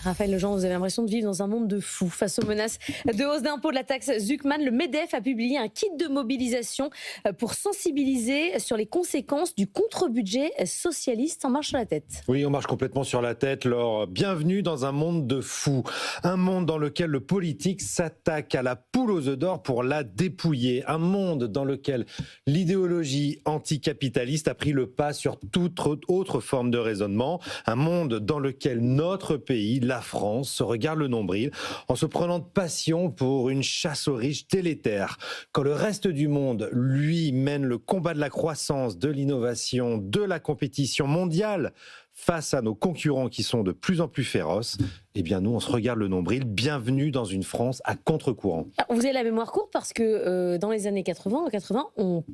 Raphaël Legendre, vous avez l'impression de vivre dans un monde de fous. Face aux menaces de hausse d'impôts de la taxe Zuckman, le MEDEF a publié un kit de mobilisation pour sensibiliser sur les conséquences du contre-budget socialiste. En marche sur la tête. Oui, on marche complètement sur la tête, Laure. Bienvenue dans un monde de fous. Un monde dans lequel le politique s'attaque à la poule aux œufs d'or pour la dépouiller. Un monde dans lequel l'idéologie anticapitaliste a pris le pas sur toute autre forme de raisonnement. Un monde dans lequel notre pays, la France, se regarde le nombril en se prenant de passion pour une chasse aux riches délétère. Quand le reste du monde, lui, mène le combat de la croissance, de l'innovation, de la compétition mondiale face à nos concurrents qui sont de plus en plus féroces, eh bien nous, on se regarde le nombril. Bienvenue dans une France à contre-courant. Vous avez la mémoire courte parce que dans les années 80, on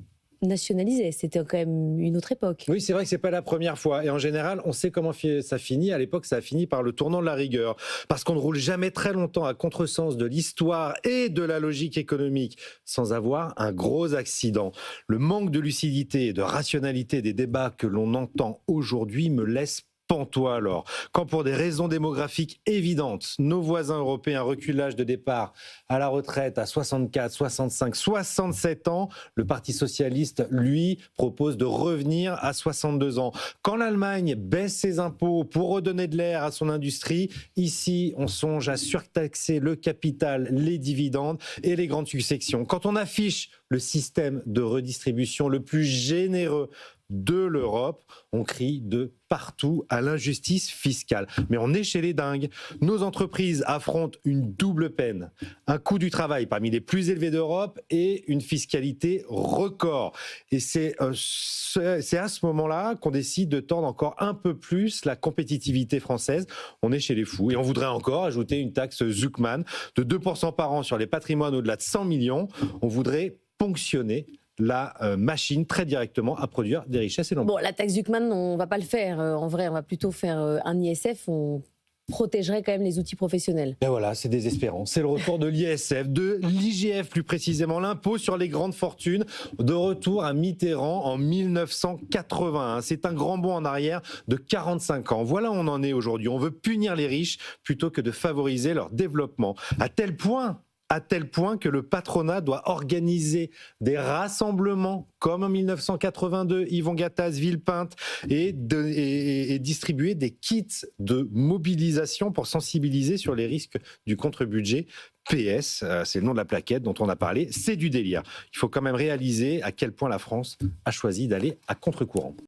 nationalisait. C'était quand même une autre époque. Oui, c'est vrai que c'est pas la première fois. Et en général, on sait comment ça finit. À l'époque, ça a fini par le tournant de la rigueur. Parce qu'on ne roule jamais très longtemps à contresens de l'histoire et de la logique économique sans avoir un gros accident. Le manque de lucidité et de rationalité des débats que l'on entend aujourd'hui me laisse pantois alors. Quand pour des raisons démographiques évidentes, nos voisins européens reculent l'âge de départ à la retraite à 64, 65, 67 ans, le Parti socialiste, lui, propose de revenir à 62 ans. Quand l'Allemagne baisse ses impôts pour redonner de l'air à son industrie, ici, on songe à surtaxer le capital, les dividendes et les grandes successions. Quand on affiche le système de redistribution le plus généreux de l'Europe, on crie de partout à l'injustice fiscale. Mais on est chez les dingues. Nos entreprises affrontent une double peine. Un coût du travail parmi les plus élevés d'Europe et une fiscalité record. Et c'est à ce moment-là qu'on décide de tordre encore un peu plus la compétitivité française. On est chez les fous. Et on voudrait encore ajouter une taxe Zuckman de 2% par an sur les patrimoines au-delà de 100 millions. On voudrait ponctionner la machine très directement à produire des richesses et l'emploi. Bon, la taxe Zuckman, on ne va pas le faire. En vrai, on va plutôt faire un ISF. On protégerait quand même les outils professionnels. Et voilà, c'est désespérant. C'est le retour de l'ISF, de l'IGF plus précisément, l'impôt sur les grandes fortunes, de retour à Mitterrand en 1981. C'est un grand bond en arrière de 45 ans. Voilà où on en est aujourd'hui. On veut punir les riches plutôt que de favoriser leur développement. À tel point que le patronat doit organiser des rassemblements comme en 1982, Yvon Gattaz, Villepinte, et distribuer des kits de mobilisation pour sensibiliser sur les risques du contre-budget. PS, c'est le nom de la plaquette dont on a parlé, c'est du délire. Il faut quand même réaliser à quel point la France a choisi d'aller à contre-courant.